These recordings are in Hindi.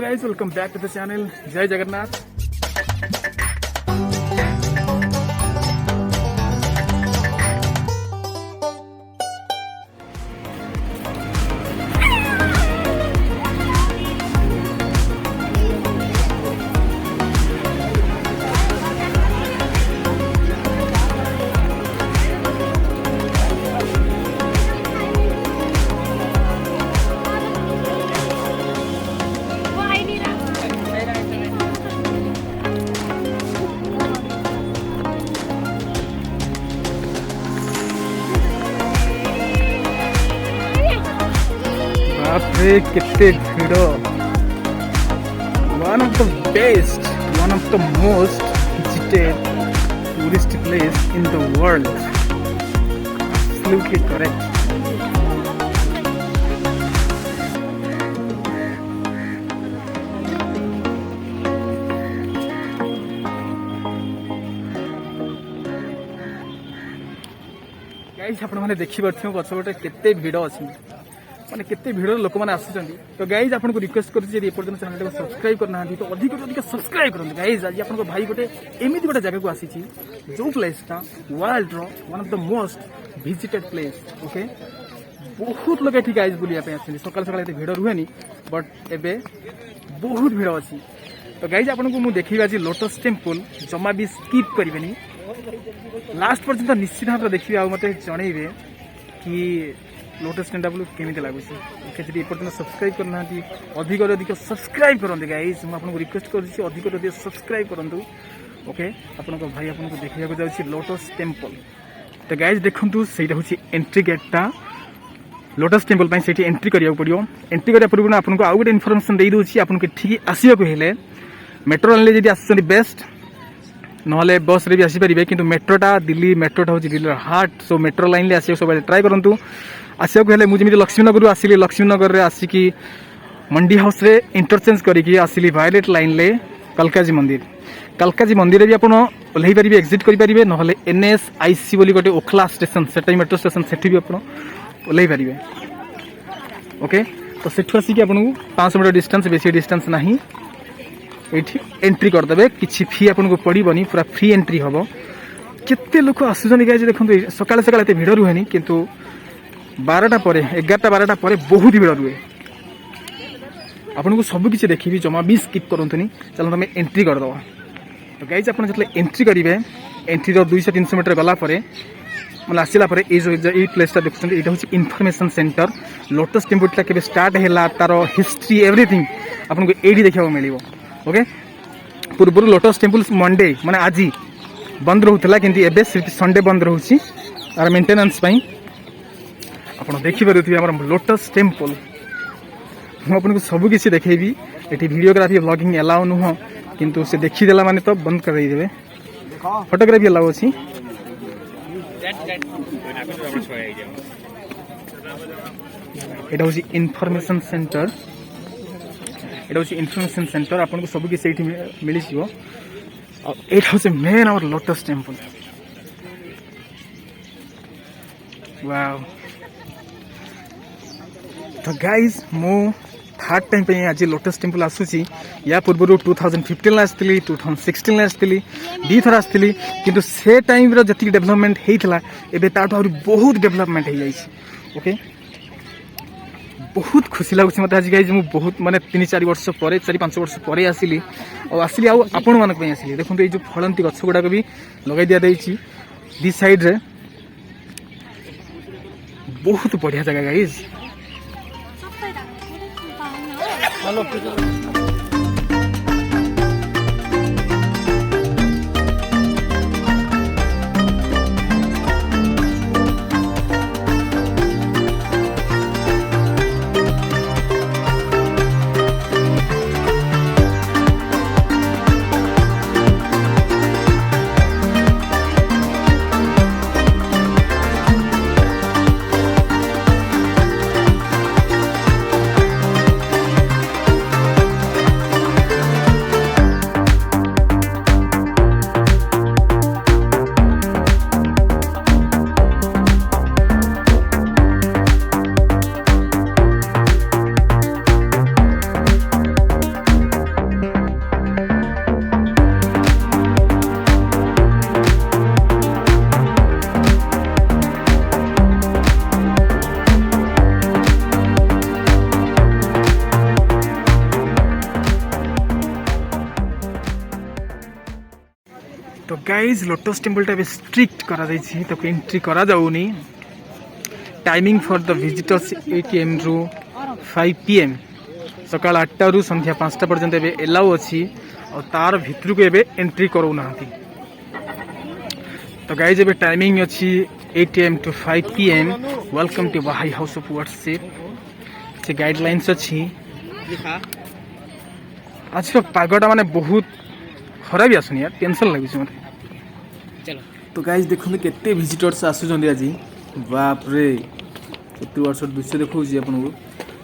guys, welcome back to the channel. Jai Jagannath. कितने भीड़ो one of the best, one of the most visited tourist place in the world. Absolutely correct. Guys आपण माने देखि परथियो पछपटे केते भीड़ अछि माने केते भीड़ लोक माने आसुचंदी तो गाइज आपन को रिक्वेस्ट करछि जे एपर्तन चैनल को सब्सक्राइब करना तो अधिक अधिक सब्सक्राइब करन गाइज। आज आपन को भाई गोटे एमिति गोटे जगह को आसीछि जो प्लेस ता वर्ल्ड रो one of the most visited place. Okay बहुत लोग एठी गाइज बुलिया पे आछन सकाल सकाल एते भीड़ रुहेनी बट एबे बहुत भीड़ अछि तो गाइज आपन को मु देखिबा जे लोटस टेंपल जमा भी स्किप करिवेनी लास्ट पर्यंत निश्चित भाव देखिबे आ मते जणैबे कि लोटस टेंपल केमिति लागुछि। ओके जदि एपर्तन सब्सक्राइब करना अधिक अधिक सब्सक्राइब करते गाइज मु आपन को रिक्वेस्ट करछि अधिक अधिक सब्सक्राइब करंतु। ओके आपन को भाई आपन को देखिया को जाउछि लोटस टेंपल तो गाइज देखंतु सेटा होछि एंट्री गेटटा लोटस टेंपल पई सेठी एंट्री करिया पड़ियो। एंट्री करिया पूर्व आपन को आउ गोटे इन्फॉर्मेशन देई दोछि आपन को ठीक आसीया को हेले मेट्रो लाइन ले जदि आछन बेस्ट नहले बस रे भी आसी परिबे किंतु मेट्रोटा दिल्ली मेट्रोटा होछि Delhi heart so metro line ले आसी सब ट्राई करंतु आसिया को हेले मु जेमिति लक्ष्मीनगर आसिली लक्ष्मीनगर रे आसिकी मंडी हाउस रे इंटरचेंज करिकी आसिली वायलेट लाइन ले कलकाजी मंदिर रे भी आपण ओल्हेई परिबे एग्जिट करि परिबे नहले एनएसआईसी बोली गोटे ओखला स्टेशन सेटाई मेट्रो स्टेशन सेठी भी आपण ओल्हेई परिबे। ओके तो सेठु आसिकी आपण 500 मीटर डिस्टेंस बेसी डिस्टेंस नाही एठी एंट्री कर देबे किछि फी आपण को पड़िबनी पूरा फ्री एंट्री हबो। केते लोक आसुजनी गाइज देखंतु सकाळ सकाळ एते भीड़ रुहेनी किंतु 12टा पर 11टा 12टा पर बहुत भीड़ रुहे आपन को सब किछि देखिबी जमा भी स्किप करंतुनी चलो तमे एंट्री कर दवा तो गाइज आपन जतले एंट्री करिवे एंट्री रो 200-300 मीटर गला परे मतलब आसिला परे ए जो ए प्लेसटा देखुछन एटा होछि इन्फॉर्मेशन सेंटर लोटस टेंपलटा केबे स्टार्ट हैला तारो हिस्ट्री एवरीथिंग आपन को एडी देखिबा मिलिबो। ओके पूर्व लोटस टेंपल मंडे माने आजी बंद रहउतला किंतु एबे संडे बंद रहउछि आर मेंटेनेंस पई आपण देखि परथि हमर लोटस टेंपल हम आपन को सब किछि देखेबी एठी वीडियोग्राफी व्लॉगिंग अलाउ नुह किंतु से देखि देला माने तो बंद कर देबे फोटोग्राफी अलाउ अछि। एटा होछि इन्फॉर्मेशन सेंटर एटा होछि इन्फॉर्मेशन सेंटर आपन को सब किछि एठी मिलि जिवो और एटा होछि main our lotus temple. Wow तो गाइज मो थर्ड टाइम पे आज लोटस टेंपल आसुची या पूर्व 2015 आसली 2016 आसली दी थर आसली किंतु से टाइम रो जति डेवलपमेंट हेइथला एबे ताठ और बहुत डेवलपमेंट हे जाइछ। ओके बहुत खुशी लागुଛି मते आज गाइज मु बहुत माने 3-4 वर्ष परे 4-5 वर्ष परे आसिली और आसिली आ आपण मानक पे आसिली देखंतु ए जो फळंती गछ गुडा भी लगाई दिया दैछि दी साइड रे बहुत बढ़िया जगह गाइज। तो गाइज लोटस टेम्पलटा भी स्ट्रिक्ट करा एंट्री करा जाऊनी। Timing for the visitors 8 AM रु 5 PM सकाल 8 रु संध्या 5टा पर्यंत एलाउ अच्छी और तार भितर को एबे एंट्री करू ना। तो गाइज एबे टाइमिंग अच्छी 8 AM to 5 PM। Welcome to Baha'i house of worship. से गाइडलाइंस अच्छी। आज का पागटा माने बहुत खराब आसुनी यार, टेंशन लगुच मत। चलो तो गाइज देखो केते विजिटर्स आसुचंदी आज। बाप रे केते वर्ष दृश्य देखौची आपनको।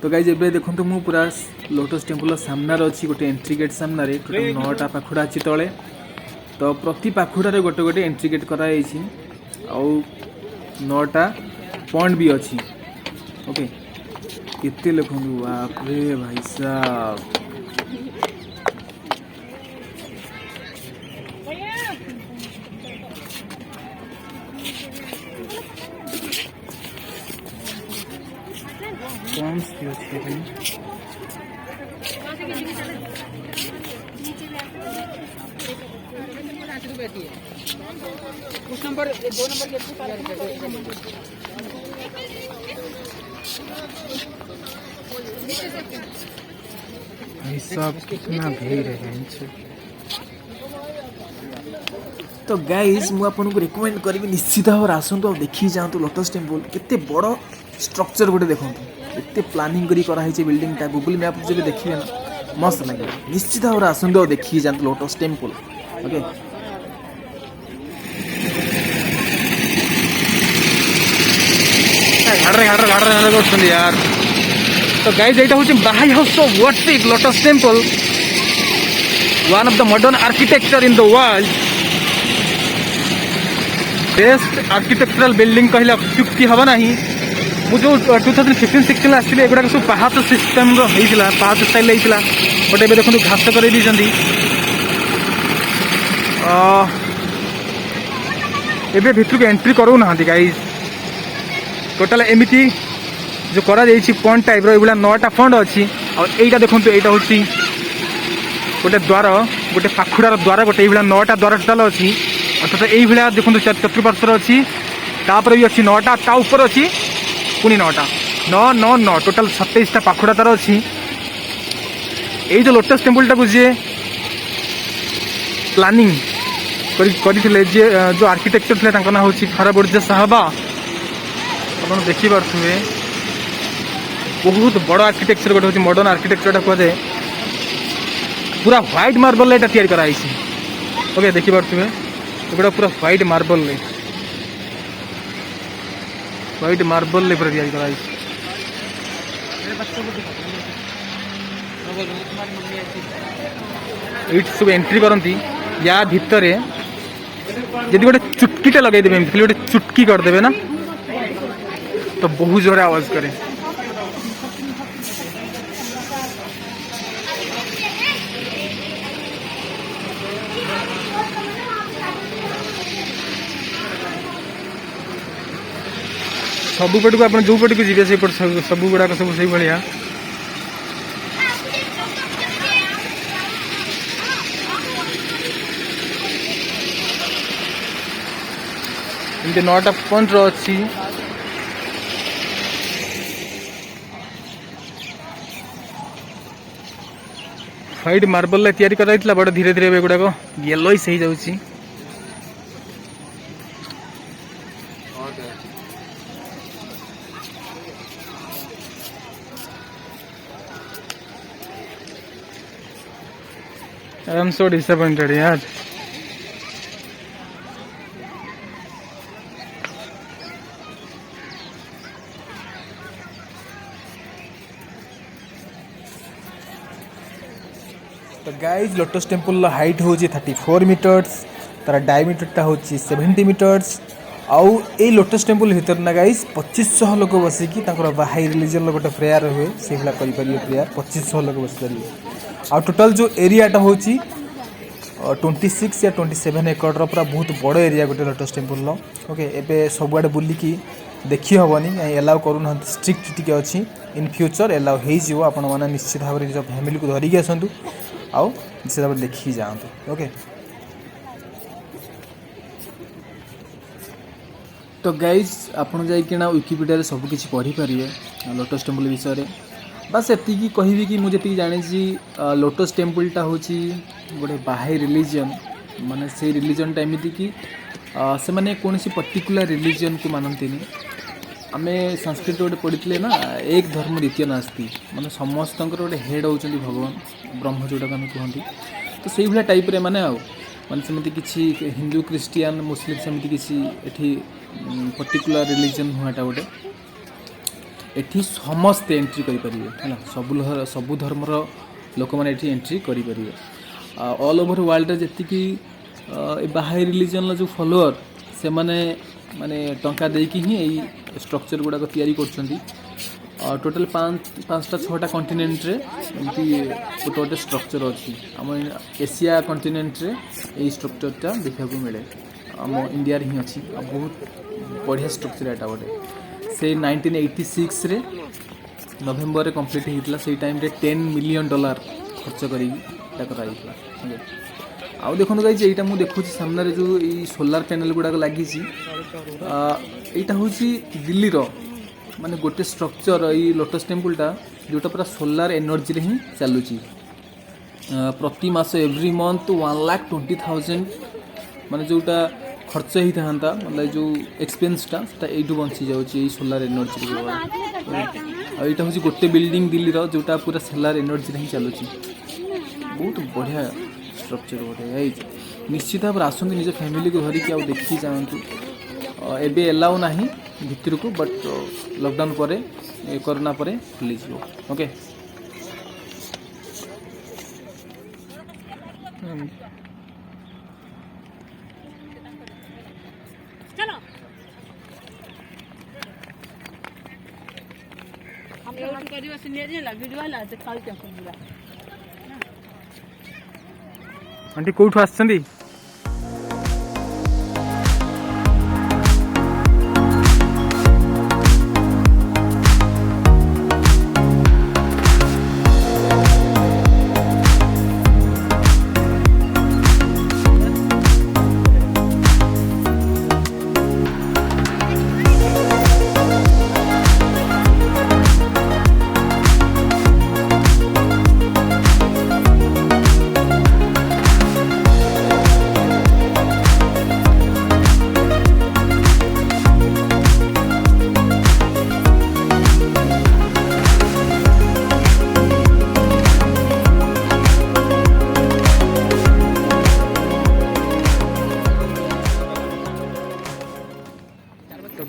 तो गाइज एबे देखंतु मु पूरा लोटस टेम्पल सामना रे अछि गोटे एंट्री गेट सामना रे टोटल 9टा पाखुडा अछि तळे। तो प्रति पाखुडा रे गोटे गोटे एंट्री गेट करा आइछि और 9टा पॉइंट भी अछि। ओके केते देखंतु बाप रे भाई साहब। पॉइंट्स भी अच्छे हैं। उस नंबर 2 नंबर के भाई साहब कितना भीड़ है इनसे। तो गाइज मु आपको रिकमेंड करी निश्चित भाव आसतु और देखी जातु लोटस टेम्पल केते बड़ स्ट्रक्चर गोटे देखो एत प्लानिंग करी बिल्डिंगटा गूगल मैप जब देखिए ना मस्त लगे। निश्चित भाव आसतु और देखी जातु लोटस टेम्पल। ओके यार। तो गाइज यहाँ हूँ Baha'i house of worship lotus temple, one of the modern architecture in the world. Best architectural building कहले अत्युक्ति हम ना। मुझे 2015-16 आसती एगुड़ा सब पाहाच सिस्टम होता पाहाच स्टाइल होता बट ए देखो घास कर भितर को एंट्री करू ना गाइज। टोटाल एमती जो करा पॉइंट टाइप रा 9टा पॉइंट अच्छी और यहीटा देखो यहाँ हूँ गोटे द्वार गोटे पाखुड़ार द्वार गोटे 9टा द्वार टोटाल अच्छी। अर्थात यही देखो चतुर्पार्श्वर अच्छी तापर भी अच्छी 9टा ता ऊपर अच्छी पुणी 9टा 9 टोटाल 27टा पाखुड़ा तार अच्छी। ये जो लोटस टेम्पल टाक जी प्लानिंग करते जो आर्किटेक्चर थे ना हूँ खराबुर्जा साहबा। आप देखिपे बहुत बड़ आर्किटेक्चर गोटे हूँ मॉडर्न आर्किटेक्चर कहुए पूरा व्हाइट मार्बल यहाँ तैयारी कराई। ओके देखिपे एगुड़ा पूरा व्हाइट मार्बल पूरा तैयारी कराई। सब एंट्री करती या भितर यदि गोटे चुटकीटा लगेदेवे खाली गोटे चुटकी करदे ना तो बहुत जोर आवाज करे। सबू पट को आप जो पट को जी सब गुड़ाक सब से भाया एमती 9टा पॉइंट अच्छी। व्हाइट मार्बल तैयारी कराइला बट धीरे धीरे गुड़ाक येलोइस हो जाऊँगी। I am so disappointed यार। तो गाइज लोटस टेम्पल हाइट हूँ 34 मीटर्स तार डायमीटरटा हूँ 70 मीटर्स। आउ ये लोटस टेम्पल भीतर ना गाइज 2500 लोक बसिकी बाहाई रिलीजन गोटे प्रेयर हुए से भाई प्रेयर 2500 लोक बस पारे। आ टोटाल जो एरियाटा हूँ 26 या 27 एकड़ पूरा बहुत बड़ एरिया गोटे लोटस टेम्पल। ओके एबे सबुआडे बुलिकी देखी हेनी एलाउ करूना स्ट्रिक्ट टी अच्छी इन फ्यूचर एलाउ हो आपण मैंने निश्चित भाव में निज फैमिली को धरिकी आसतु आउ निश्चित भाव देखी जातु। ओके तो गाइज आपन जाइकिना विकिपीडिया सब किसी पढ़ी पारे लोटस टेम्पल विषय में बस एति कहबी कि मुझे जानी लोटस टेम्पलटा हूँ गोटे बाहाई रिलीजन माने से रिलीजनटा एमती कि से मैंने कौन सी पर्टिकुलर रिलीजन को मानती आम संस्कृत गोटे पढ़ी ना एक धर्म द्वितीय नास्ती माने समस्त गोटे हेड होती भगवान ब्रह्म जोटा आम कहती तो से भाया टाइप रे माने माने सेमती किसी हिंदू क्रिश्चियन मुस्लिम सेमती किसी एठी पर्टिकुलर रिलीजन हुआटा गोटे एठी समस्ते एंट्री करेंगे है सबू धर्मर लोक मैंने एंट्री करेंगे ऑल ओवर वर्ल्ड जी बाहाई रिलीजन जो फॉलोअर से माने माने टंका देकी ही यही स्ट्रक्चर गुड़ाक तैयारी करछंती टोटल 5टा 6टा कॉन्टिनेंट रे एमती गोटे गोटे स्ट्रक्चर अच्छी आम एशिया कॉन्टिनेंट रे यही स्ट्रक्चरटा देखा मिले आम इंडिया ही अच्छी बहुत बढ़िया स्ट्रक्चर एटा गोटे से 1986 रे नवेम्बर कंप्लीट होता से टाइम रे $10 मिलियन खर्च करा आउ देखो गाइज यहाँ मुझे देखुची सामने जो ये सोलार पैनल गुड़ाक लगी यहाँ हूँ दिल्ली माने गोटे स्ट्रक्चर ये लोटस टेम्पलटा जोटा पूरा सोलार एनर्जी ही चलुची प्रति मास एवरी मंथ 1,20,000 माने जोटा खर्च ही था मतलब जो एक्सपेंसटा यू बंची जाऊँगी सोलार एनर्जी यहाँ हूँ गोटे बिल्डिंग दिल्ली जोटा पूरा सोलार एनर्जी ही चलुची बहुत बढ़िया स्ट्रक्चर गोटे निश्चित भाव आसतु निज फैमिली को धरिकी आउ देखी जातु एबे एलाउ ना भितर को बट लॉकडाउन पर कोरोना पर खुली ओके आंटी कौटू आसछंदी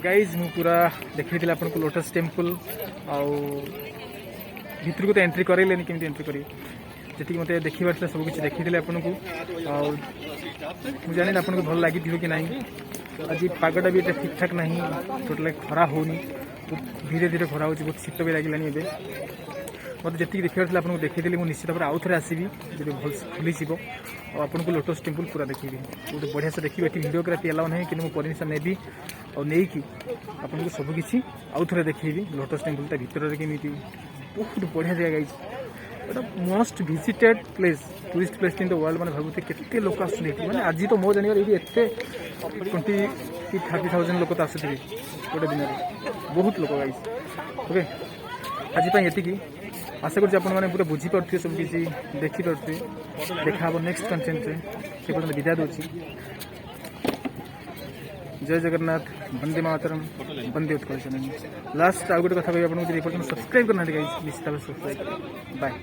गाइज मु पूरा देखी आपको लोटस टेम्पल आउ भितर को तो एंट्री करें केमी एंट्री करेंगे जी मत देखा सब किसी देखी आपको मुझे जानी आपको भल लगी कि नहीं आज पागटा भी ठीक ठाक ना टोटाल खरा होनी धीरे धीरे खरा हो बहुत शीत भी लगे मत जी देखा आपको देखी मुझे निश्चित भाव आउ थे आसबि जब भल खुली आपको लोटस टेम्पल पूरा देखी गोटे बढ़िया से देखिए ये वीडियोग्राफी एलाउ ना कि परमिशन नेबी और नहीं आपको सबकि आउ थे देखी लोटस टेम्पलटा भितर केमी बहुत बढ़िया जगह गोटे most visited place tourist place in the world मैंने भावुथे केते लोक आसुँच मैंने आज तो मो जानवर ये 20,000-30,000 लोक तो आसुथे गोटे दिन बहुत लोक गाइज ओके आज ये आशा करुँच आपने पूरा बुझीपे सब किसी देखिपे देखा नेक्स्ट कंटेंट से पर्यटन विदा दूसरी जय जगन्नाथ वंदे मातरम वंदे उत्कल लास्ट आउ गोटे कथा कहूँ आपको सब्सक्राइब करना निश्चित भाव सब्सक्राइब बाय।